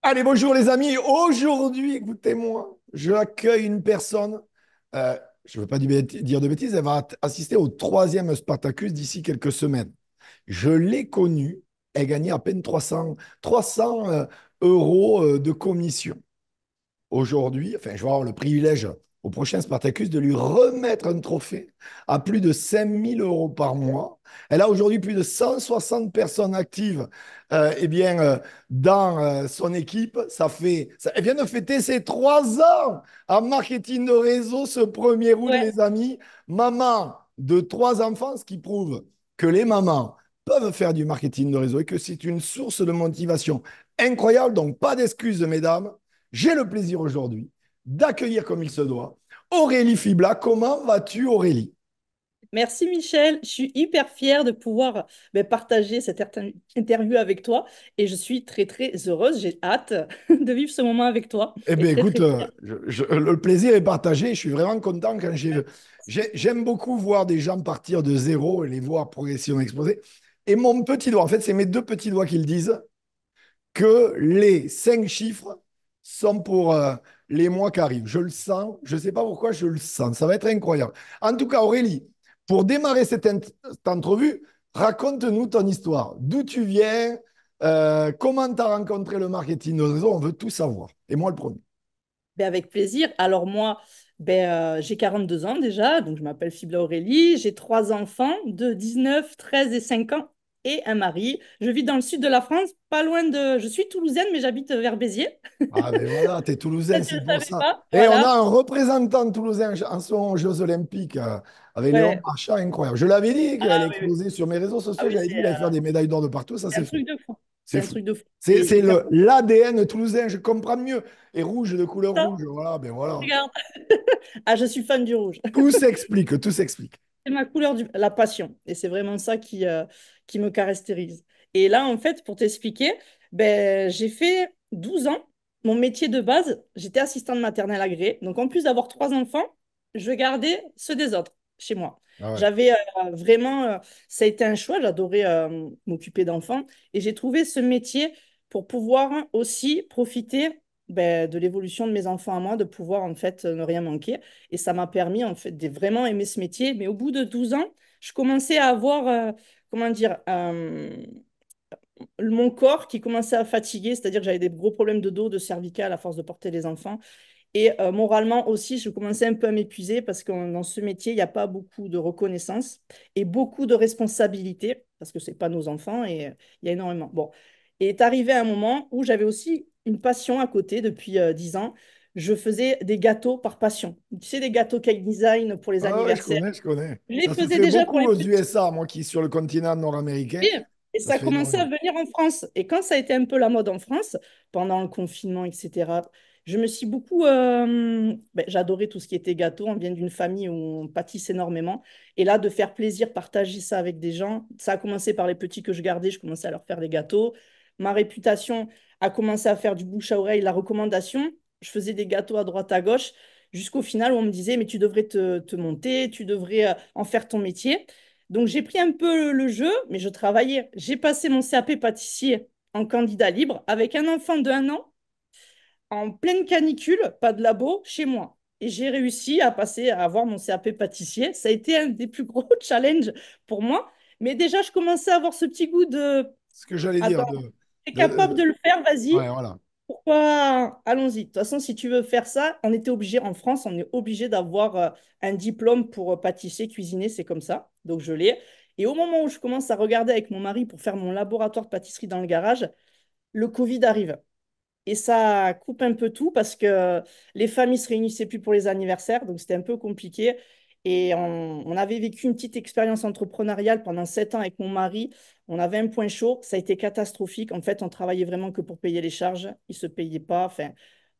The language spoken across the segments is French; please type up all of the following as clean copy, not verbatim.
Allez, bonjour les amis. Aujourd'hui, écoutez-moi, je accueille une personne. Je ne veux pas dire de bêtises, elle va assister au troisième Spartacus d'ici quelques semaines. Je l'ai connue. Elle gagnait à peine 300 euros de commission. Aujourd'hui, enfin, je vais avoir le privilège au prochain Spartacus de lui remettre un trophée à plus de 5 000 € par mois. Elle a aujourd'hui plus de 160 personnes actives eh bien, dans son équipe. Elle vient de fêter ses 3 ans en marketing de réseau ce 1er août, Ouais, les amis. Maman de 3 enfants, ce qui prouve que les mamans peuvent faire du marketing de réseau et que c'est une source de motivation incroyable. Donc, pas d'excuses, mesdames. J'ai le plaisir aujourd'hui d'accueillir comme il se doit Aurélie Fibla. Comment vas-tu, Aurélie? merci Michel. Je suis hyper fière de pouvoir partager cette interview avec toi et je suis très très heureuse. J'ai hâte de vivre ce moment avec toi Eh et bien, très écoute, très fière. le plaisir est partagé. Je suis vraiment content quand j'aime beaucoup voir des gens partir de zéro et les voir progression exploser. Et mon petit doigt, en fait, c'est mes deux petits doigts qui le disent, que les 5 chiffres sont pour les mois qui arrivent. Je le sens, je ne sais pas pourquoi je le sens. Ça va être incroyable. En tout cas, Aurélie, pour démarrer cette entrevue, raconte-nous ton histoire. D'où tu viens, comment tu as rencontré le marketing de réseau, on veut tout savoir. Et moi le premier. Avec plaisir. Alors moi, j'ai 42 ans déjà, donc je m'appelle Fibla Aurélie. J'ai trois enfants de 19, 13 et 5 ans et un mari. Je vis dans le sud de la France, pas loin de... Je suis toulousaine, mais j'habite vers Béziers. Ah ben voilà, t'es toulousain, Peut-être que c'est je ne pour savais ça. pas. Et on a Voilà. un représentant toulousain en son aux Jeux Olympiques avec Léon Ouais. Marchand, incroyable. Je l'avais dit Ah qu'elle allait oui, oui. exploser sur mes réseaux Ah sociaux, oui, j'avais dit qu'il allait faire des médailles d'or de partout, ça c'est un c'est fait. truc de fou. C'est C'est un fou. truc de fou. C'est Et hyper l'ADN toulousain, je comprends mieux. Et rouge de couleur content. rouge, voilà, ben voilà. Regarde. Ah, je suis fan du rouge. Tout s'explique, tout s'explique. C'est ma couleur, la passion. Et c'est vraiment ça qui me caractérise. Et là, en fait, pour t'expliquer, j'ai fait 12 ans. Mon métier de base, j'étais assistante maternelle agréée. Donc, en plus d'avoir trois enfants, je gardais ceux des autres chez moi. Ah ouais. J'avais vraiment, ça a été un choix, j'adorais m'occuper d'enfants. Et j'ai trouvé ce métier pour pouvoir aussi profiter de l'évolution de mes enfants à moi, de pouvoir en fait ne rien manquer. Et ça m'a permis en fait de vraiment aimer ce métier. Mais au bout de 12 ans, je commençais à avoir, comment dire, mon corps qui commençait à fatiguer, c'est-à-dire que j'avais des gros problèmes de dos, de cervical à force de porter les enfants. Et moralement aussi, je commençais un peu à m'épuiser parce que dans ce métier, il n'y a pas beaucoup de reconnaissance et beaucoup de responsabilités parce que ce n'est pas nos enfants et il y a énormément. Bon. Et est arrivé un moment où j'avais aussi une passion à côté depuis 10 ans. Je faisais des gâteaux par passion. Tu sais, des gâteaux cake design pour les Ah ouais, je anniversaires. connais, je connais. Je les Ça se faisais fait déjà pour beaucoup les aux petits. USA, moi qui suis sur le continent nord-américain. Et Ça ça se a fait commencé à énormément. venir en France. Et quand ça a été un peu la mode en France, pendant le confinement, etc., je me suis beaucoup... j'adorais tout ce qui était gâteau. On vient d'une famille où on pâtisse énormément. Et là, de faire plaisir, partager ça avec des gens, ça a commencé par les petits que je gardais. Je commençais à leur faire des gâteaux. Ma réputation a commencé à faire du bouche à oreille, la recommandation. Je faisais des gâteaux à droite, à gauche, jusqu'au final où on me disait, mais tu devrais te monter, tu devrais en faire ton métier. Donc, j'ai pris un peu le jeu, mais je travaillais. J'ai passé mon CAP pâtissier en candidat libre avec un enfant d'1 an en pleine canicule, pas de labo, chez moi. Et j'ai réussi à passer à avoir mon CAP pâtissier. Ça a été un des plus gros challenges pour moi. Mais déjà, je commençais à avoir ce petit goût de, Ce que j'allais attends, dire tu es capable de- de le faire, vas-y. ouais, voilà. Pourquoi? Allons-y. De toute façon, si tu veux faire ça, on était obligé, en France, on est obligé d'avoir un diplôme pour pâtisser, cuisiner, c'est comme ça. Donc, je l'ai. Et au moment où je commence à regarder avec mon mari pour faire mon laboratoire de pâtisserie dans le garage, le Covid arrive. Et ça coupe un peu tout parce que les familles se réunissaient plus pour les anniversaires, donc c'était un peu compliqué. Et on avait vécu une petite expérience entrepreneuriale pendant 7 ans avec mon mari. On avait un point chaud, ça a été catastrophique. En fait, on travaillait vraiment que pour payer les charges. Ils ne se payaient pas. Enfin,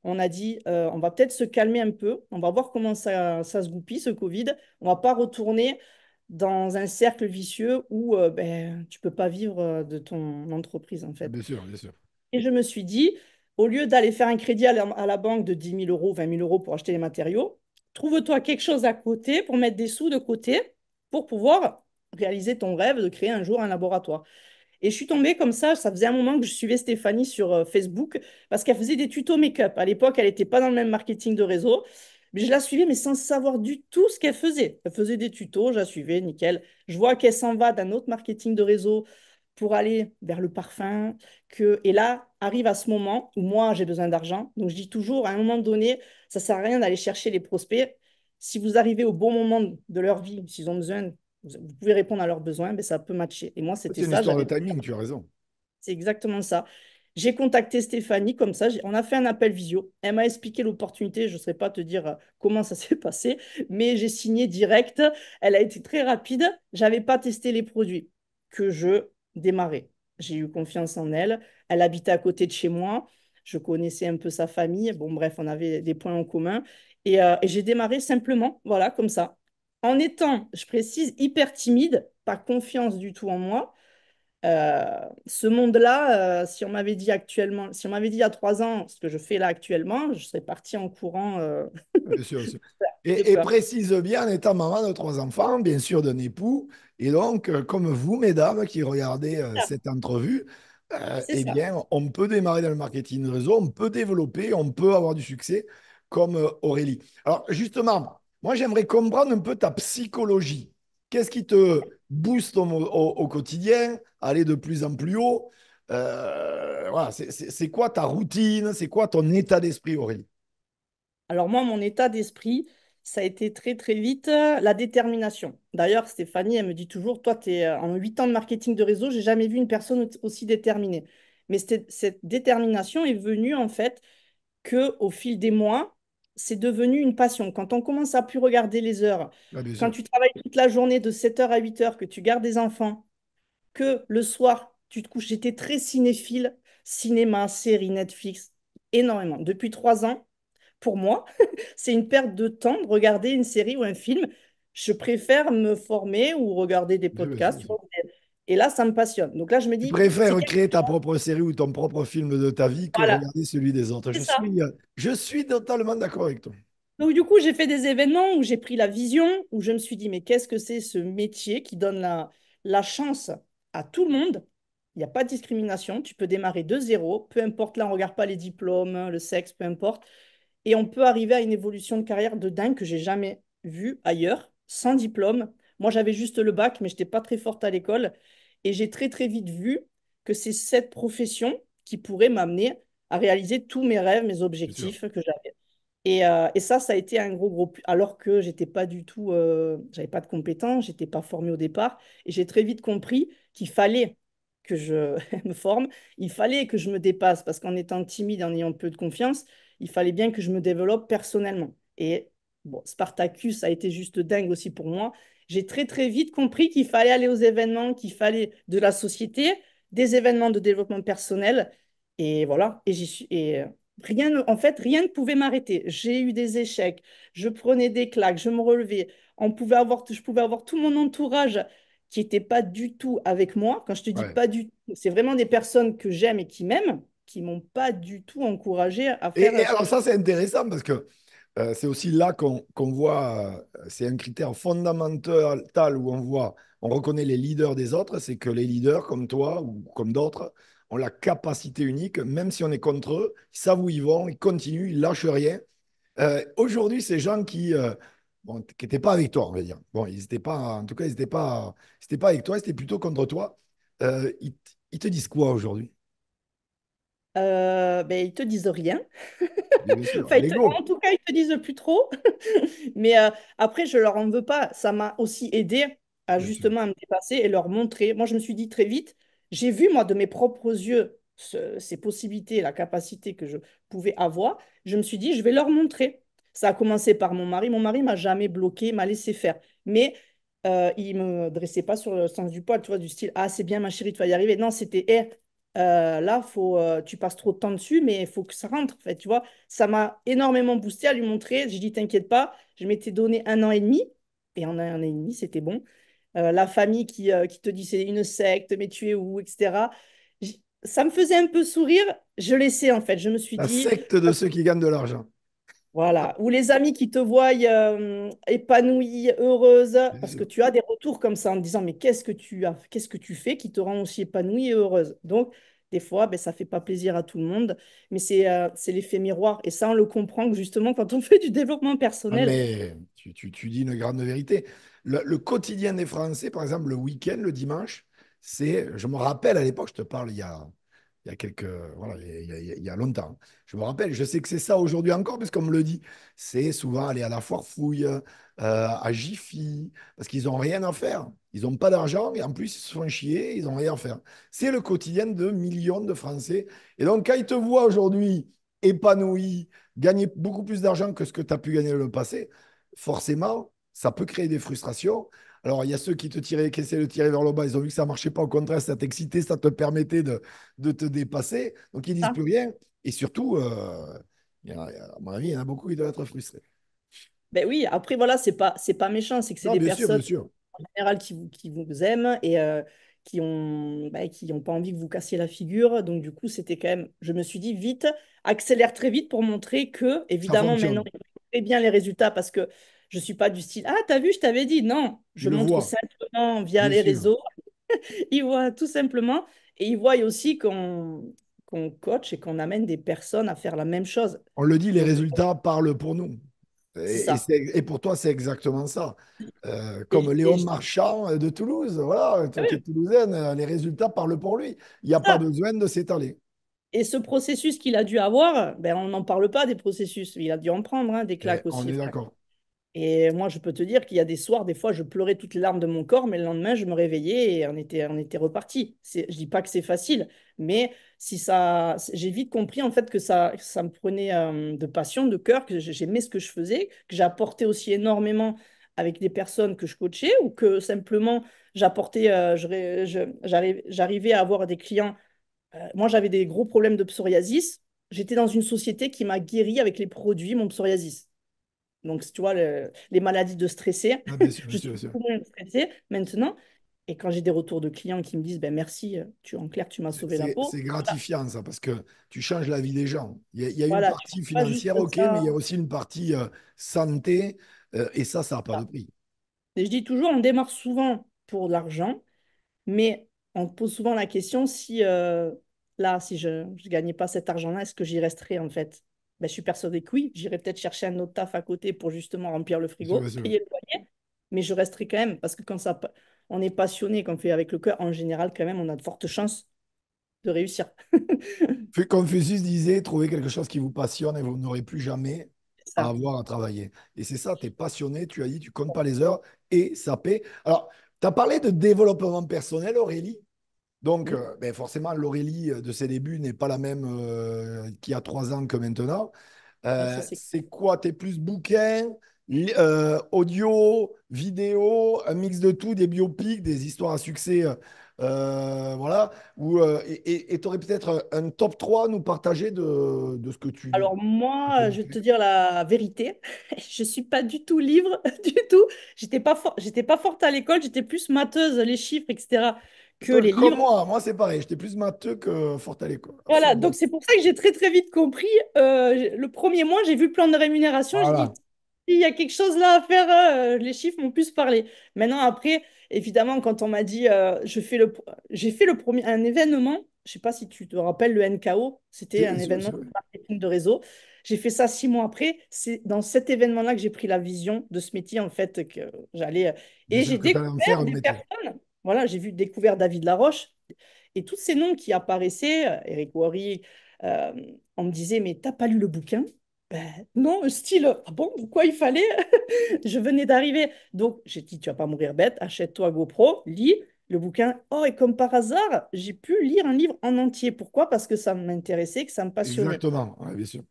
on a dit, on va peut-être se calmer un peu. On va voir comment ça se goupille, ce Covid. On va pas retourner dans un cercle vicieux où tu peux pas vivre de ton entreprise, en fait. Bien sûr, bien sûr. Et je me suis dit, au lieu d'aller faire un crédit à la banque de 10 000 euros, 20 000 € pour acheter les matériaux, trouve-toi quelque chose à côté pour mettre des sous de côté pour pouvoir réaliser ton rêve de créer un jour un laboratoire. Et je suis tombée comme ça faisait un moment que je suivais Stéphanie sur Facebook parce qu'elle faisait des tutos make-up. À l'époque, elle n'était pas dans le même marketing de réseau. Mais je la suivais, mais sans savoir du tout ce qu'elle faisait. Elle faisait des tutos, je la suivais, nickel. Je vois qu'elle s'en va d'un autre marketing de réseau pour aller vers le parfum. Et là, arrive à ce moment où moi, j'ai besoin d'argent. Donc, je dis toujours, à un moment donné, ça ne sert à rien d'aller chercher les prospects. Si vous arrivez au bon moment de leur vie, s'ils ont besoin, vous pouvez répondre à leurs besoins, mais ça peut matcher. Et moi, c'était C'est une ça. histoire de timing, tu as raison. C'est exactement ça. J'ai contacté Stéphanie comme ça. On a fait un appel visio. Elle m'a expliqué l'opportunité. Je ne saurais pas te dire comment ça s'est passé, mais j'ai signé direct. Elle a été très rapide. J'avais pas testé les produits que je démarrais. J'ai eu confiance en elle. Elle habitait à côté de chez moi. Je connaissais un peu sa famille. Bon, bref, on avait des points en commun. Et j'ai démarré simplement, voilà, comme ça. En étant, je précise, hyper timide, pas confiance du tout en moi. Ce monde-là, si on m'avait dit actuellement, si on m'avait dit il y a 3 ans ce que je fais là actuellement, je serais partie en courant Bien sûr, bien sûr. de Et peur. précise bien, en étant maman de trois enfants, bien sûr d'un époux, et donc, comme vous, mesdames, qui regardez cette entrevue, C'est eh ça. bien, on peut démarrer dans le marketing réseau, on peut développer, on peut avoir du succès, comme Aurélie. Alors, justement, moi, j'aimerais comprendre un peu ta psychologie. Qu'est-ce qui te booste au quotidien, aller de plus en plus haut? Voilà, c'est quoi ta routine? C'est quoi ton état d'esprit, Aurélie? Alors moi, mon état d'esprit, ça a été très très vite la détermination. D'ailleurs, Stéphanie, elle me dit toujours, toi, en 8 ans de marketing de réseau, j'ai jamais vu une personne aussi déterminée. Mais cette détermination est venue en fait que au fil des mois, c'est devenu une passion. Quand on commence à plus regarder les heures, Ah, bien quand sûr. tu travailles toute la journée de 7 heures à 8 heures, que tu gardes des enfants, que le soir, tu te couches. J'étais très cinéphile, cinéma, séries, Netflix, énormément. Depuis 3 ans, pour moi, c'est une perte de temps de regarder une série ou un film. Je préfère me former ou regarder des Bien sûr, podcasts, bien tu sûr. vois. Et là, ça me passionne. Donc là, je me Tu dis, c'est préfères quelque créer ta chose. propre série ou ton propre film de ta vie que Voilà, regarder celui des autres. c'est ça. Je suis totalement d'accord avec toi. Donc, du coup, j'ai fait des événements où j'ai pris la vision, où je me suis dit, mais qu'est-ce que c'est ce métier qui donne la chance à tout le monde? Il n'y a pas de discrimination. Tu peux démarrer de zéro, peu importe, là, on ne regarde pas les diplômes, le sexe, peu importe. Et on peut arriver à une évolution de carrière de dingue que j'ai jamais vue ailleurs, sans diplôme. Moi, j'avais juste le bac, mais je n'étais pas très forte à l'école. Et j'ai très, très vite vu que c'est cette profession qui pourrait m'amener à réaliser tous mes rêves, mes Bien sûr. objectifs que j'avais. Et ça a été un gros plus. Alors que j'étais pas du tout, j'avais pas de compétences, j'étais pas formée au départ. Et j'ai très vite compris qu'il fallait que je me forme, il fallait que je me dépasse parce qu'en étant timide, en ayant peu de confiance, il fallait bien que je me développe personnellement. Et bon, Spartacus a été juste dingue aussi pour moi. J'ai très très vite compris qu'il fallait aller aux événements, qu'il fallait de la société, des événements de développement personnel. Et voilà. Et j'y suis. En fait, rien ne pouvait m'arrêter. J'ai eu des échecs, je prenais des claques, je me relevais. Je pouvais avoir tout mon entourage qui n'était pas du tout avec moi. Quand je te dis Ouais. pas du tout, c'est vraiment des personnes que j'aime et qui m'aiment, qui m'ont pas du tout encouragé à faire Et ce que alors ça, c'est intéressant parce que c'est aussi là qu'on voit, c'est un critère fondamental où on voit, on reconnaît les leaders des autres, c'est que les leaders comme toi ou comme d'autres ont la capacité unique, même si on est contre eux, ils savent où ils vont, ils continuent, ils lâchent rien. Aujourd'hui, ces gens bon, qui n'étaient pas avec toi, on va dire. Bon, ils étaient pas, en tout cas, ils étaient pas avec toi, ils étaient plutôt contre toi. Ils te disent quoi aujourd'hui? Ben, ils te disent rien. Bien sûr, Enfin, en l'ego. tout cas, ils te disent plus trop. Mais après, je leur en veux pas. Ça m'a aussi aidé à Bien sûr. justement à me dépasser et leur montrer. Moi, je me suis dit très vite, j'ai vu moi de mes propres yeux ces possibilités, la capacité que je pouvais avoir. Je me suis dit, je vais leur montrer. Ça a commencé par mon mari. Mon mari m'a jamais bloqué, m'a laissé faire. Mais il me dressait pas sur le sens du poil, tu vois, du style, ah, c'est bien, ma chérie, tu vas y arriver. Non, c'était, là, tu passes trop de temps dessus, mais il faut que ça rentre, en fait, tu vois. Ça m'a énormément boosté à lui montrer. J'ai dit, t'inquiète pas, je m'étais donné 1 an et demi, et en 1 an et demi, c'était bon. La famille qui te dit, c'est une secte, mais tu es où, etc. Ça me faisait un peu sourire. Je laissais, en fait. Je me suis La dit, secte de ceux qui gagnent de l'argent. Voilà. Ou les amis qui te voient épanouie, heureuse, Bien parce que sûr. tu as des retours comme ça en te disant, mais qu'est-ce que tu fais qui te rend aussi épanouie et heureuse? Donc, des fois, ben, ça fait pas plaisir à tout le monde, mais c'est l'effet miroir. Et ça, on le comprend que justement quand on fait du développement Ah, personnel. mais tu dis une grande vérité. Le quotidien des Français, par exemple, le week-end, le dimanche, je me rappelle à l'époque, je te parle il y a quelques, voilà, il y a longtemps. Je me rappelle, je sais que c'est ça aujourd'hui encore, puisqu'on me le dit. C'est souvent aller à la foire fouille, à Jiffy, parce qu'ils n'ont rien à faire. Ils n'ont pas d'argent et en plus, ils se font chier, ils n'ont rien à faire. C'est le quotidien de millions de Français. Et donc, quand ils te voient aujourd'hui épanoui, gagner beaucoup plus d'argent que ce que tu as pu gagner dans le passé, forcément, ça peut créer des frustrations. Alors, il y a ceux qui essaient de tirer vers le bas, ils ont vu que ça ne marchait pas, au contraire, ça t'excitait, ça te permettait de te dépasser. Donc, ils disent Ça. plus rien. Et surtout, à mon avis, il y en a beaucoup qui doivent être frustrés. Ben oui, après, voilà, c'est pas méchant, c'est que c'est Non, des bien sûr, bien personnes sûr. en général qui vous aiment et qui ont pas envie que vous cassiez la figure. Donc, du coup, c'était quand même, je me suis dit, vite, accélère très vite pour montrer que, Ça évidemment, maintenant, fonctionne. il faut très bien les résultats parce que je suis pas du style, ah, t'as vu, je t'avais dit. Non, Ils je le montre voient, simplement via bien les sûr. réseaux. Ils voient tout simplement et ils voient aussi qu'on coach et qu'on amène des personnes à faire la même chose. On le dit, les Donc, résultats parlent pour nous. c'est ça. Et pour toi, c'est exactement ça. Comme Et, Léon et Marchand de Toulouse, voilà, ah toi qui es oui, toulousaine, les résultats parlent pour lui. Il n'y a pas ça. besoin de s'étaler. Et ce processus qu'il a dû avoir, ben, on n'en parle pas des processus. Il a dû en prendre hein, des Et claques on aussi, est frère. d'accord. Et moi, je peux te dire qu'il y a des soirs, des fois, je pleurais toutes les larmes de mon corps, mais le lendemain, je me réveillais et on était reparti. Je dis pas que c'est facile, mais si ça, j'ai vite compris en fait que ça me prenait de passion, de cœur, que j'aimais ce que je faisais, que j'apportais aussi énormément avec des personnes que je coachais ou que simplement j'apportais, j'arrivais à avoir des clients. Moi, j'avais des gros problèmes de psoriasis. J'étais dans une société qui m'a guéri avec les produits, mon psoriasis. Donc, tu vois, les maladies de stressé, Ah, bien sûr, bien je sûr, suis bien sûr. beaucoup moins stressée maintenant. Et quand j'ai des retours de clients qui me disent, ben merci, en clair, tu m'as sauvé la peau. C'est gratifiant, ça, parce que tu changes la vie des gens. Il y a une Voilà, tu partie fais pas juste financière, ok, mais il y a ça. aussi une partie santé, et ça n'a pas de prix. Et je dis toujours, on démarre souvent pour de l'argent, mais on pose souvent la question si là, si je ne gagnais pas cet argent-là, est-ce que j'y resterais en fait? Ben, je suis persuadée que oui, j'irais peut-être chercher un autre taf à côté pour justement remplir le Bien sûr, frigo, bien sûr. payer le loyer, mais je resterai quand même parce que on est passionné, qu'on fait avec le cœur, en général, quand même, on a de fortes chances de réussir. Confucius disait, trouvez quelque chose qui vous passionne et vous n'aurez plus jamais C'est à ça. avoir à travailler. Et c'est ça, tu es passionné, tu as dit, tu comptes pas les heures et ça paie. Alors, tu as parlé de développement personnel, Aurélie. Donc, Mm. ben forcément, l'Aurélie de ses débuts n'est pas la même qu'il y a 3 ans que maintenant. Ouais, ça, c'est C'est quoi? T'es plus bouquin, audio, vidéo, un mix de tout, des biopics, des histoires à succès, voilà. Et tu aurais peut-être un top 3 à nous partager de ce que Alors tu moi, aimes je vais te faire. dire la vérité. Je suis pas du tout livre, du tout. J'étais pas forte à l'école, j'étais plus matheuse, les chiffres, etc., que les Comme livres. moi, c'est pareil. J'étais plus matheux que fort à l'école. Voilà, donc c'est pour ça que j'ai très très vite compris. Le premier mois, j'ai vu le plan de rémunération, j'ai dit, Voilà, il y a quelque chose là à faire, les chiffres m'ont plus parlé. Maintenant, après, évidemment, quand on m'a dit, j'ai fait le premier, un événement, je sais pas si tu te rappelles, le NKO, c'était un bien sûr, événement sûr. de marketing de réseau. J'ai fait ça 6 mois après. C'est dans cet événement-là que j'ai pris la vision de ce métier, en fait, que j'allais. Bien Et sûr j'ai que tu allais en faire découvert un des métier. personnes. Voilà, découvert David Laroche. Et tous ces noms qui apparaissaient, Eric Worre, euh, on me disait, mais t'as pas lu le bouquin? Ben, non, style, ah bon, pourquoi il fallait? Je venais d'arriver. Donc, j'ai dit, tu vas pas mourir bête, achète-toi GoPro, lis le bouquin. Oh, et comme par hasard, j'ai pu lire un livre en entier. Pourquoi? Parce que ça m'intéressait, que ça me passionnait. Exactement, ouais, bien sûr.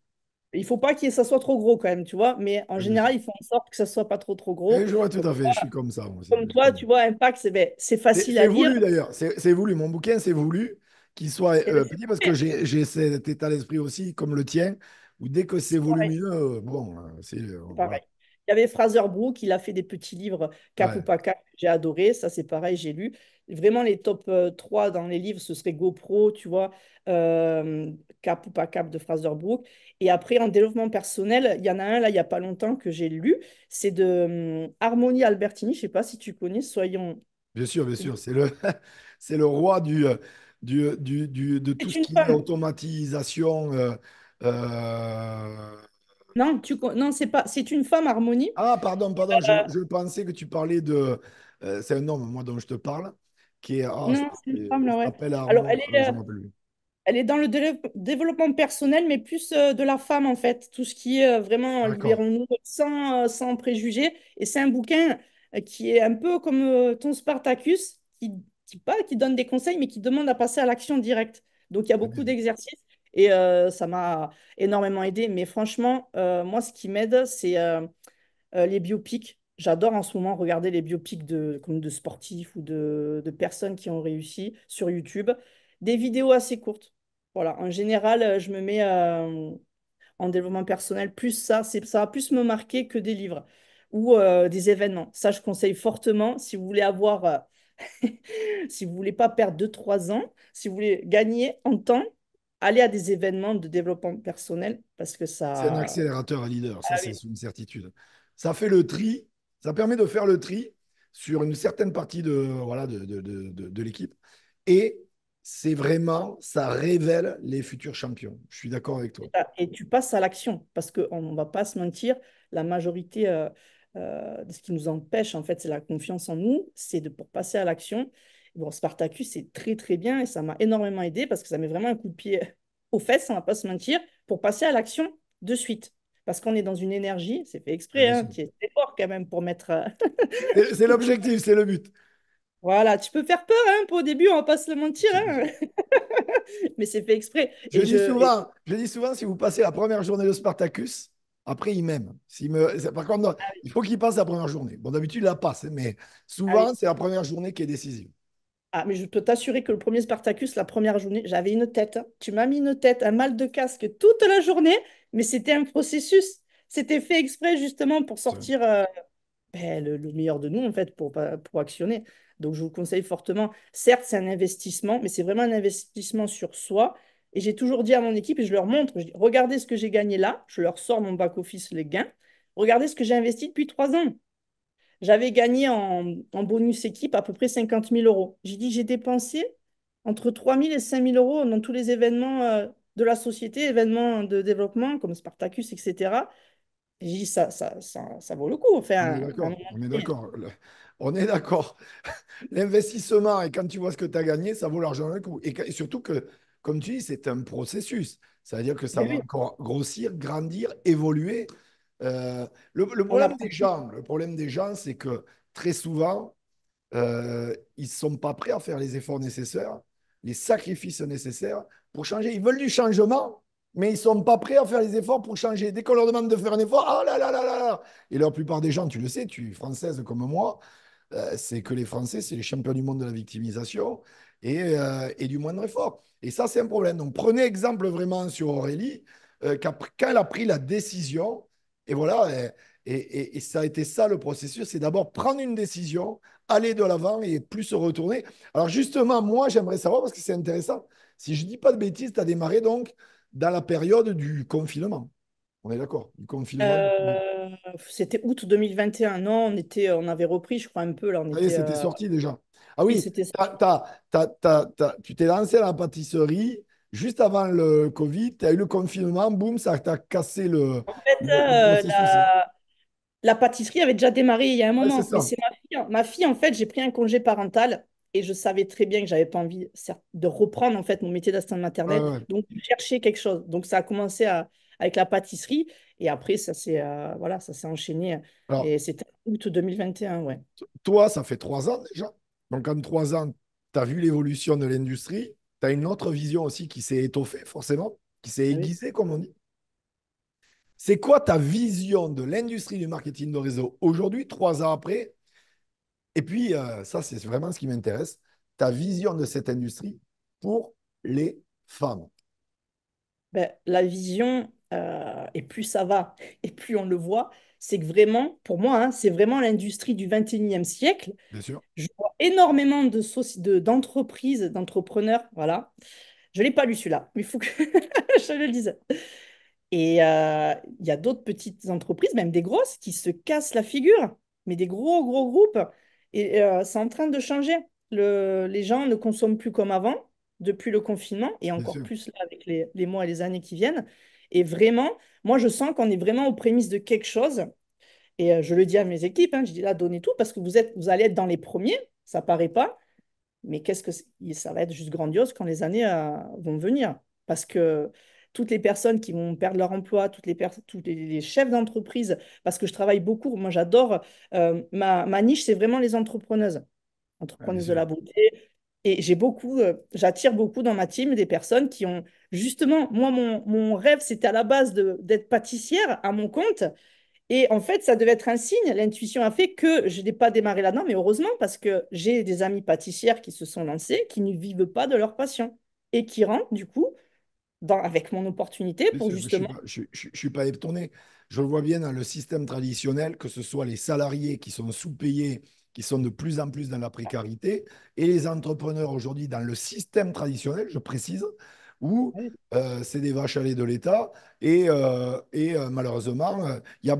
Il faut pas que ça soit trop gros quand même, tu vois, mais en Ouais, bien sûr. général, ils font en sorte que ça soit pas trop trop gros. Et je vois tout Donc, à fait, je suis comme ça, moi aussi. comme toi, tu vois, Impact, c'est facile C'est à lire. voulu d'ailleurs, c'est voulu. Mon bouquin, c'est voulu qu'il soit Et ben, petit parce que j'ai cet état d'esprit aussi, comme le tien, où dès que c'est c'est pareil. volumineux, bon, C'est voilà. pareil. Il y avait Fraser Brook, il a fait des petits livres, Cap ou Ouais, pas Cap, que j'ai adoré. Ça, c'est pareil, j'ai lu. vraiment les top 3 dans les livres, ce serait GoPro, tu vois, Cap ou pas Cap de Fraser-Brook. Et après, en développement personnel, il y en a un là, il n'y a pas longtemps que j'ai lu, c'est de Harmony Albertini, je ne sais pas si tu connais, soyons... Bien sûr, c'est le roi de tout C'est ce une qui est femme. automatisation. Euh, Non, non, c'est pas, c'est une femme, Harmony. Ah, pardon, je pensais que tu parlais de. C'est un homme, moi, dont je te parle, qui est. Non, c'est une femme, Il là, ouais. s'appelle Alors, Arnaud, je ne me rappelle plus. elle est dans le développement personnel, mais plus de la femme, en fait. Tout ce qui est vraiment D'accord. libérons-nous sans préjugés. Et c'est un bouquin qui est un peu comme ton Spartacus, qui donne des conseils, mais qui demande à passer à l'action directe. Donc, il y a Très beaucoup bien. d'exercices et ça m'a énormément aidé. Mais franchement, moi, ce qui m'aide, c'est les biopics. J'adore en ce moment regarder les biopics comme de sportifs ou de personnes qui ont réussi sur YouTube. Des vidéos assez courtes. Voilà, en général, je me mets en développement personnel. Plus ça, ça va plus me marquer que des livres ou des événements. Ça, je conseille fortement si vous voulez avoir, si vous voulez pas perdre 2 3 ans, si vous voulez gagner en temps, allez à des événements de développement personnel parce que C'est un ça. accélérateur à leader, ça, Ah c'est oui. une certitude. Ça fait le tri, ça permet de faire le tri sur une certaine partie voilà, de l'équipe. Et c'est vraiment, ça révèle les futurs champions. Je suis d'accord avec toi. Et tu passes à l'action, parce qu'on ne va pas se mentir, la majorité de ce qui nous empêche, en fait, c'est la confiance en nous, c'est pour passer à l'action. Bon, Spartacus, c'est très, très bien, et ça m'a énormément aidé, parce que ça met vraiment un coup de pied aux fesses, on ne va pas se mentir, pour passer à l'action de suite. Parce qu'on est dans une énergie, c'est fait Ah, exprès, bien hein, sûr. qui est très fort quand même pour mettre... C'est l'objectif, c'est le but. Voilà, tu peux faire peur hein, au début, on va pas se le mentir, hein, mais c'est fait exprès. Je dis souvent, si vous passez la première journée de Spartacus, après, il m'aime. Par contre, il faut qu'il passe la première journée. Bon, d'habitude, il la passe, hein, mais Ah oui. souvent, c'est la première journée qui est décisive. Ah, mais je peux t'assurer que le premier Spartacus, la première journée, j'avais une tête, hein. Tu m'as mis une tête, un mal de casque toute la journée, mais c'était un processus. C'était fait exprès justement pour sortir le meilleur de nous, en fait, pour actionner. Donc, je vous conseille fortement. Certes, c'est un investissement, mais c'est vraiment un investissement sur soi. Et j'ai toujours dit à mon équipe, et je leur montre, je dis, regardez ce que j'ai gagné là, je leur sors mon back-office, les gains. Regardez ce que j'ai investi depuis 3 ans. J'avais gagné en bonus équipe à peu près 50 000 euros. J'ai dit, j'ai dépensé entre 3 000 et 5 000 euros dans tous les événements de la société, événements de développement comme Spartacus, etc. J'ai dit, ça vaut le coup. On est Enfin, à un d'accord, moment on est donné. d'accord. On est d'accord. L'investissement, et quand tu vois ce que tu as gagné, ça vaut l'argent le coup. Et surtout que, comme tu dis, c'est un processus. Ça veut dire que ça Mais va oui, encore grossir, grandir, évoluer. on apprend plus. Le problème des gens, c'est que très souvent, ils ne sont pas prêts à faire les efforts nécessaires, les sacrifices nécessaires pour changer. Ils veulent du changement, mais ils ne sont pas prêts à faire les efforts pour changer. Dès qu'on leur demande de faire un effort, ah là là là là là. Et la plupart des gens, tu le sais, tu es française comme moi, c'est que les Français, c'est les champions du monde de la victimisation et du moindre effort. Et ça, c'est un problème. Donc, prenez exemple vraiment sur Aurélie, quand elle a pris la décision, et voilà, et ça a été ça le processus, c'est d'abord prendre une décision, aller de l'avant et plus se retourner. Alors, justement, moi, j'aimerais savoir, parce que c'est intéressant, si je ne dis pas de bêtises, tu as démarré donc dans la période du confinement. On est d'accord, du confinement. Euh, C'était août 2021. Non, on avait repris, je crois, un peu. Là, on Ça y est, était. c'était sorti déjà. Ah Oui, oui, c'était ça. tu t'es lancé à la pâtisserie juste avant le Covid, tu as eu le confinement, boum, ça t'a cassé En fait, le processus, hein. la pâtisserie avait déjà démarré il y a un Ouais, c'est moment, mais ça. c'est ma fille. Ma fille, en fait, j'ai pris un congé parental et je savais très bien que j'avais pas envie certes, de reprendre en fait mon métier d'assistante Ouais, maternelle. ouais. Donc, je cherchais quelque chose. Donc, ça a commencé avec la pâtisserie et après, voilà, ça s'est enchaîné. Alors, Et c'était août 2021, ouais. toi, ça fait 3 ans déjà. Donc, en 3 ans, tu as vu l'évolution de l'industrie. Tu as une autre vision aussi qui s'est étoffée, forcément, qui s'est Ah oui. aiguisée, comme on dit. C'est quoi ta vision de l'industrie du marketing de réseau aujourd'hui, 3 ans après? Et puis, ça, c'est vraiment ce qui m'intéresse, ta vision de cette industrie pour les femmes. Ben, la vision. et plus ça va, et plus on le voit, c'est que vraiment, pour moi, hein, c'est vraiment l'industrie du 21e siècle. Bien sûr. Je vois énormément d'entreprises, d'entrepreneurs, voilà. Je ne l'ai pas lu celui-là, mais il faut que je le lise. Et il y a d'autres petites entreprises, même des grosses, qui se cassent la figure, mais des gros, gros groupes. Et c'est en train de changer. Les gens ne consomment plus comme avant depuis le confinement, et Bien encore sûr. plus là avec les mois et les années qui viennent. Et vraiment, moi, je sens qu'on est vraiment aux prémices de quelque chose. Et je le dis à mes équipes, hein, je dis là, donnez tout, parce que vous allez être dans les premiers, ça paraît pas. Mais ça va être juste grandiose quand les années vont venir. Parce que toutes les personnes qui vont perdre leur emploi, tous les chefs d'entreprise, parce que je travaille beaucoup, moi j'adore, ma niche, c'est vraiment les Ouais, bien entrepreneuses de sûr. la beauté. Et j'attire beaucoup dans ma team des personnes qui ont, justement, moi, mon rêve, c'était à la base d'être pâtissière à mon compte. Et en fait, ça devait être un signe. L'intuition a fait que je n'ai pas démarré là-dedans, mais heureusement, parce que j'ai des amies pâtissières qui se sont lancées, qui ne vivent pas de leur passion et qui rentrent, du coup, avec mon opportunité Bien pour sûr, mais je suis justement. pas, je suis pas étonné. Je le vois bien dans le système traditionnel, que ce soit les salariés qui sont sous-payés, qui sont de plus en plus dans la précarité, et les entrepreneurs aujourd'hui dans le système traditionnel, je précise, où Ouais. c'est des vaches à lait de l'État. Malheureusement, il y a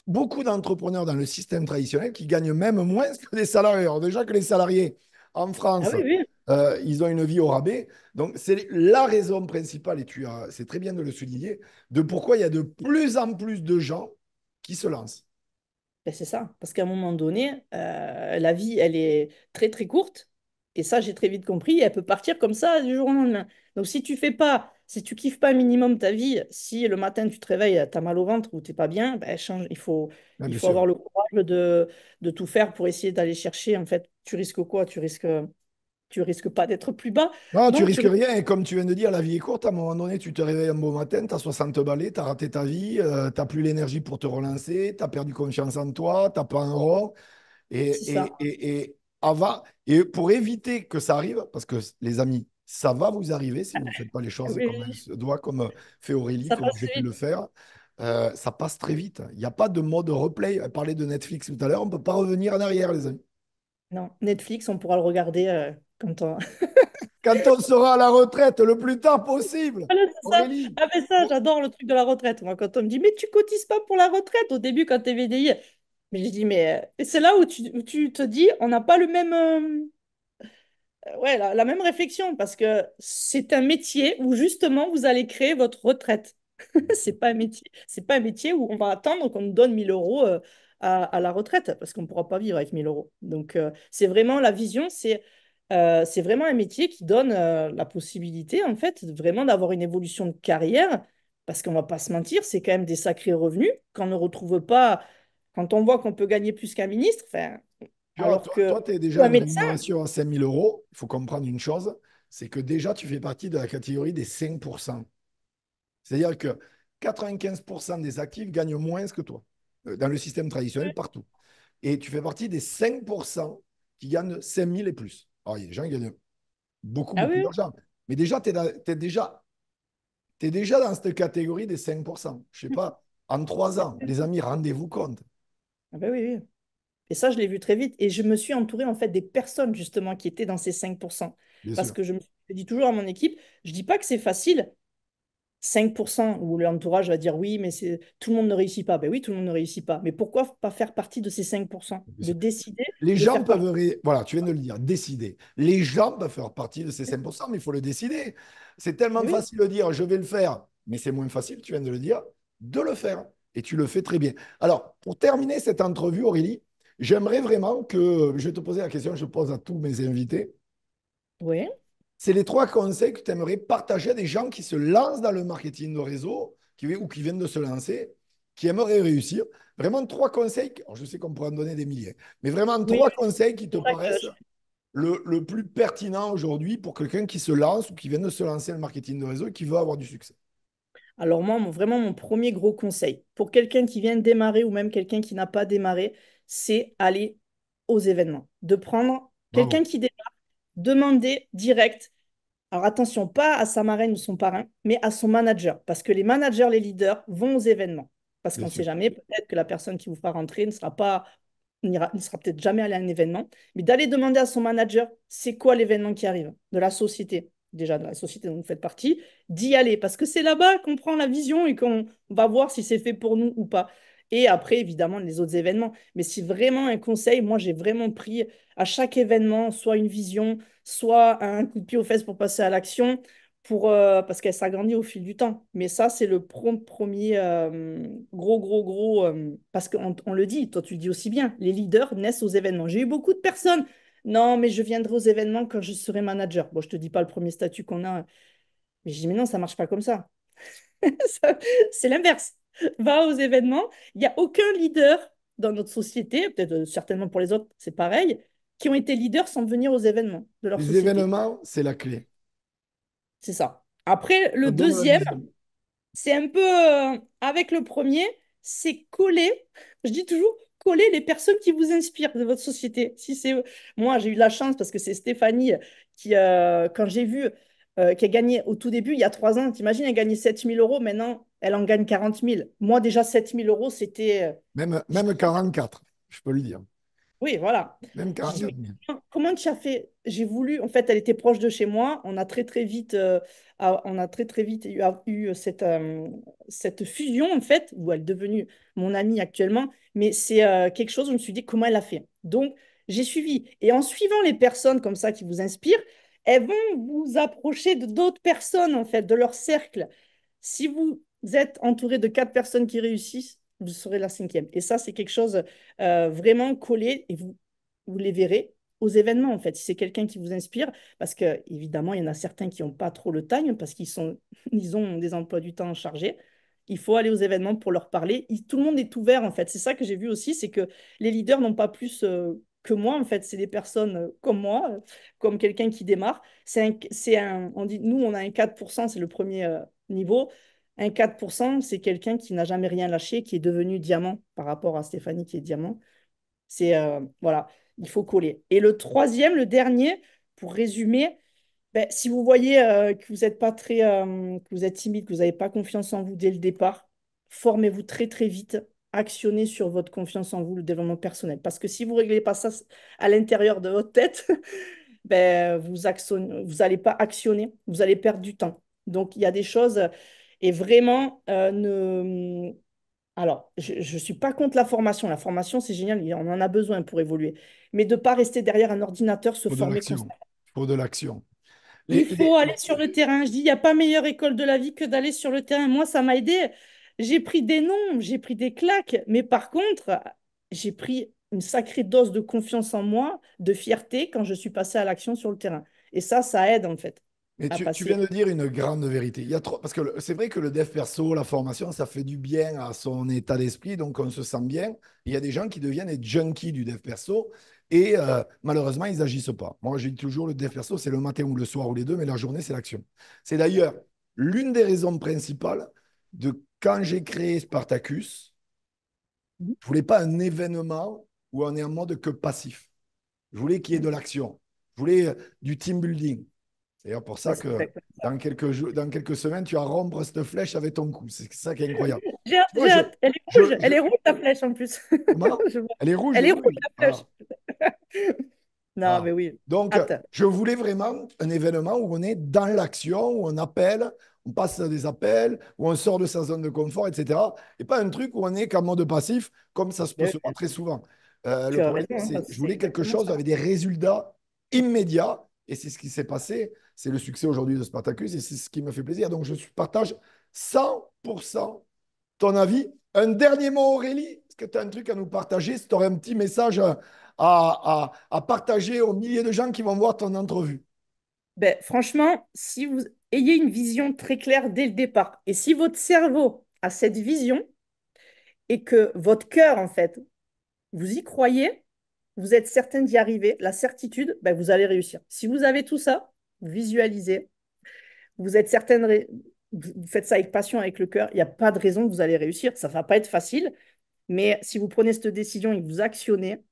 beaucoup d'entrepreneurs dans le système traditionnel qui gagnent même moins que les salariés. Alors déjà que les salariés en Ah France, oui, oui. ils ont une vie au rabais. Donc, c'est la raison principale, et c'est très bien de le souligner, de pourquoi il y a de plus en plus de gens qui se lancent. Ben, c'est ça, parce qu'à un moment donné, la vie, elle est très très courte, et ça, j'ai très vite compris, elle peut partir comme ça du jour au lendemain. Donc si tu kiffes pas un minimum ta vie, si le matin tu te réveilles, tu as mal au ventre ou t'es pas bien, ben, change, Ouais, il bien faut sûr. avoir le courage de tout faire pour essayer d'aller chercher. En fait, tu risques quoi? Tu risques pas d'être plus bas, Non, tu donc risques rien. Et comme tu viens de dire, la vie est courte. À un moment donné, tu te réveilles un beau matin, tu as 60 balais, tu as raté ta vie, tu n'as plus l'énergie pour te relancer, tu as perdu confiance en toi, tu n'as pas un rond. c'est ça. Et pour éviter que ça arrive, parce que les amis, ça va vous arriver si vous ne faites pas les choses Oui, comme elles oui, se doivent, comme fait Aurélie, ça comme passe j'ai pu vite. le faire. Ça passe très vite. Il n'y a pas de mode replay. Elle parlait de Netflix tout à l'heure, on ne peut pas revenir en arrière, les amis. Non, Netflix, on pourra le regarder quand on... Quand on sera à la retraite le plus tard possible, Voilà, c'est ça. Aurélie. Ah, mais ça, j'adore le truc de la retraite. Moi, quand on me dit, mais tu cotises pas pour la retraite au début quand tu es VDI. Mais je dis, mais c'est là où tu te dis, on n'a pas le même, ouais, la même réflexion parce que c'est un métier où justement vous allez créer votre retraite. C'est pas un métier où on va attendre qu'on nous donne 1 000 € à la retraite parce qu'on ne pourra pas vivre avec 1 000 €. Donc, c'est vraiment la vision, c'est vraiment un métier qui donne la possibilité, en fait, vraiment d'avoir une évolution de carrière parce qu'on ne va pas se mentir, c'est quand même des sacrés revenus qu'on ne retrouve pas quand on voit qu'on peut gagner plus qu'un ministre, enfin, Tu vois, alors que toi, tu es déjà ou à un une médecin. rémunération à 5 000 euros. Il faut comprendre une chose, c'est que déjà, tu fais partie de la catégorie des 5%. C'est-à-dire que 95% des actifs gagnent moins que toi, dans le système traditionnel, partout. Et tu fais partie des 5% qui gagnent 5 000 et plus. Alors, il y a des gens qui gagnent beaucoup, Ah beaucoup oui, d'argent. Mais déjà, tu es déjà dans cette catégorie des 5%. Je ne sais pas, en 3 ans, les amis, rendez-vous compte. ah bah oui, oui. Et ça, je l'ai vu très vite. Et je me suis entourée en fait des personnes justement qui étaient dans ces 5%. Bien Parce sûr. que je dis toujours à mon équipe, je dis pas que c'est facile, 5%, où l'entourage va dire oui, mais tout le monde ne réussit pas. Ben oui, tout le monde ne réussit pas. Mais pourquoi pas faire partie de ces 5%? Bien De sûr. décider Les de gens faire partie. peuvent, voilà, tu viens de le dire, décider. Les gens peuvent faire partie de ces 5%, mais il faut le décider. C'est tellement Mais oui, facile de dire, je vais le faire, mais c'est moins facile, tu viens de le dire, de le faire. Et tu le fais très bien. Alors, pour terminer cette entrevue, Aurélie, j'aimerais vraiment que, je vais te poser la question, que je pose à tous mes invités. oui, C'est les 3 conseils que tu aimerais partager à des gens qui se lancent dans le marketing de réseau ou qui viennent de se lancer, qui aimeraient réussir. Vraiment 3 conseils. Alors, je sais qu'on pourrait en donner des milliers, mais vraiment oui. 3 conseils qui te C'est pour ça que paraissent le plus pertinent aujourd'hui pour quelqu'un qui se lance ou qui vient de se lancer dans le marketing de réseau et qui veut avoir du succès. Alors moi, vraiment, mon premier gros conseil, pour quelqu'un qui vient de démarrer ou même quelqu'un qui n'a pas démarré, c'est aller aux événements. De prendre quelqu'un Bravo. qui démarre, demander direct. Alors attention, pas à sa marraine ou son parrain, mais à son manager. Parce que les managers, les leaders vont aux événements. Parce qu'on bien ne sait sûr. jamais, peut-être que la personne qui vous fera rentrer ne sera peut-être jamais allée à un événement. Mais d'aller demander à son manager, c'est quoi l'événement qui arrive de la société, déjà de la société dont vous faites partie, d'y aller. Parce que c'est là-bas qu'on prend la vision et qu'on va voir si c'est fait pour nous ou pas. Et après, évidemment, les autres événements. Mais si vraiment un conseil, moi, j'ai vraiment pris à chaque événement, soit une vision, soit un coup de pied aux fesses pour passer à l'action, parce qu'elle s'agrandit au fil du temps. Mais ça, c'est le premier gros, parce qu'on le dit, toi tu le dis aussi bien, les leaders naissent aux événements. J'ai eu beaucoup de personnes, non, mais je viendrai aux événements quand je serai manager. Bon, je te dis pas le premier statut qu'on a, mais je dis, mais non, ça marche pas comme ça. Ça- C'est l'inverse. Va aux événements. Il n'y a aucun leader dans notre société, peut-être certainement pour les autres, c'est pareil, qui ont été leaders sans venir aux événements de leur Les société. événements, c'est la clé. C'est ça. Après, Ça le donne la deuxième, vision. c'est un peu avec le premier, c'est coller, je dis toujours, coller les personnes qui vous inspirent de votre société. Si c'est moi, j'ai eu de la chance parce que c'est Stéphanie qui, quand j'ai vu qui a gagné au tout début, il y a 3 ans, t'imagines, elle gagnait 7 000 euros, maintenant elle en gagne 40 000. Moi, déjà, 7 000 euros, c'était. Même 44, je peux le dire. Oui, voilà. Même J'ai dit, 44 mais 000. comment tu as fait? J'ai voulu, en fait, elle était proche de chez moi. On a très, très vite eu cette fusion, en fait, où elle est devenue mon amie actuellement. Mais c'est quelque chose où je me suis dit, comment elle a fait? Donc, j'ai suivi. Et en suivant les personnes comme ça qui vous inspirent, elles vont vous approcher de d'autres personnes, en fait, de leur cercle. Si vous êtes entouré de 4 personnes qui réussissent, vous serez la cinquième. Et ça, c'est quelque chose vraiment collé et vous les verrez aux événements, en fait. Si c'est quelqu'un qui vous inspire, parce que évidemment, il y en a certains qui n'ont pas trop le time parce ils ont des emplois du temps chargés. Il faut aller aux événements pour leur parler. Tout le monde est ouvert, en fait. C'est ça que j'ai vu aussi, c'est que les leaders n'ont pas plus que moi, en fait. C'est des personnes comme moi, comme quelqu'un qui démarre. On dit, nous, on a un 4%, c'est le premier niveau. Un 4%, c'est quelqu'un qui n'a jamais rien lâché, qui est devenu diamant par rapport à Stéphanie qui est diamant. Voilà, il faut coller. Et le troisième, le dernier, pour résumer, ben, si vous voyez que vous êtes pas que vous êtes timide, que vous n'avez pas confiance en vous dès le départ, formez-vous très très vite, actionnez sur votre confiance en vous, le développement personnel. Parce que si vous ne réglez pas ça à l'intérieur de votre tête, ben, vous allez pas actionner, vous allez perdre du temps. Donc il y a des choses et vraiment alors, je ne suis pas contre la formation. La formation, c'est génial, on en a besoin pour évoluer. Mais de ne pas rester derrière un ordinateur, se Il faut de former l'action. constamment. Il faut de l'action. Il faut aller sur le terrain. Je dis, il n'y a pas meilleure école de la vie que d'aller sur le terrain. Moi, ça m'a aidé. J'ai pris des noms, j'ai pris des claques. Mais par contre, j'ai pris une sacrée dose de confiance en moi, de fierté quand je suis passée à l'action sur le terrain. Et ça aide en fait Mais à tu viens passer. de dire une grande vérité. Il y a trop, parce que c'est vrai que le dev perso, la formation, ça fait du bien à son état d'esprit, donc on se sent bien. Il y a des gens qui deviennent des junkies du dev perso et malheureusement, ils n'agissent pas. Moi, je dis toujours, le dev perso, c'est le matin ou le soir ou les deux, mais la journée, c'est l'action. C'est d'ailleurs l'une des raisons principales de quand j'ai créé Spartacus, je voulais pas un événement où on est en mode que passif. Je voulais qu'il y ait de l'action. Je voulais du team building. C'est d'ailleurs pour Ben, ça c'est que exactement ça. dans quelques semaines, tu vas rompre cette flèche avec ton coup. C'est ça qui est incroyable. J'ai hâte, Tu vois, j'ai hâte. Elle est je, rouge. je- Elle est rouge, ta flèche en plus. comment? Je vois. Elle est rouge, Elle est oui, rouge, oui. la flèche. Voilà. Non, Voilà. mais oui. Donc, Hâte. je voulais vraiment un événement où on est dans l'action, où on appelle, on passe des appels, où on sort de sa zone de confort, etc. Et pas un truc où on est qu'en mode passif, comme ça se peut Mais se voir oui, très souvent. Le tu as problème, raison, hein, c'est parce que je c'est voulais quelque exactement chose ça. avec des résultats immédiats. Et c'est ce qui s'est passé. C'est le succès aujourd'hui de Spartacus et c'est ce qui me fait plaisir. Donc, partage 100% ton avis. Un dernier mot, Aurélie. Est-ce que tu as un truc à nous partager? Si tu aurais un petit message à partager aux milliers de gens qui vont voir ton entrevue. Ben, franchement, si vous ayez une vision très claire dès le départ, et si votre cerveau a cette vision et que votre cœur, en fait, vous y croyez, vous êtes certain d'y arriver, la certitude, ben, vous allez réussir. Si vous avez tout ça, vous visualisez, vous êtes certaine, vous faites ça avec passion, avec le cœur, il n'y a pas de raison que vous allez réussir. Ça ne va pas être facile, mais si vous prenez cette décision et que vous actionnez,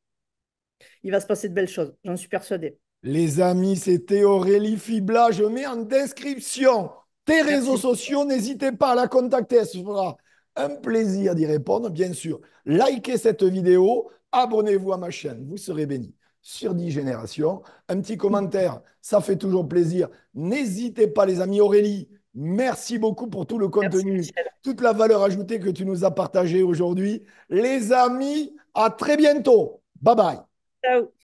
il va se passer de belles choses. J'en suis persuadée. Les amis, c'était Aurélie Fibla. Je mets en description tes réseaux Merci. sociaux. N'hésitez pas à la contacter. Elle se fera un plaisir d'y répondre, bien sûr. Likez cette vidéo. Abonnez-vous à ma chaîne. Vous serez bénis. Sur 10 générations. Un petit commentaire, ça fait toujours plaisir. N'hésitez pas, les amis. Aurélie, merci beaucoup pour tout le Merci, contenu, Michel. toute la valeur ajoutée que tu nous as partagée aujourd'hui. Les amis, à très bientôt. Bye bye. Ciao.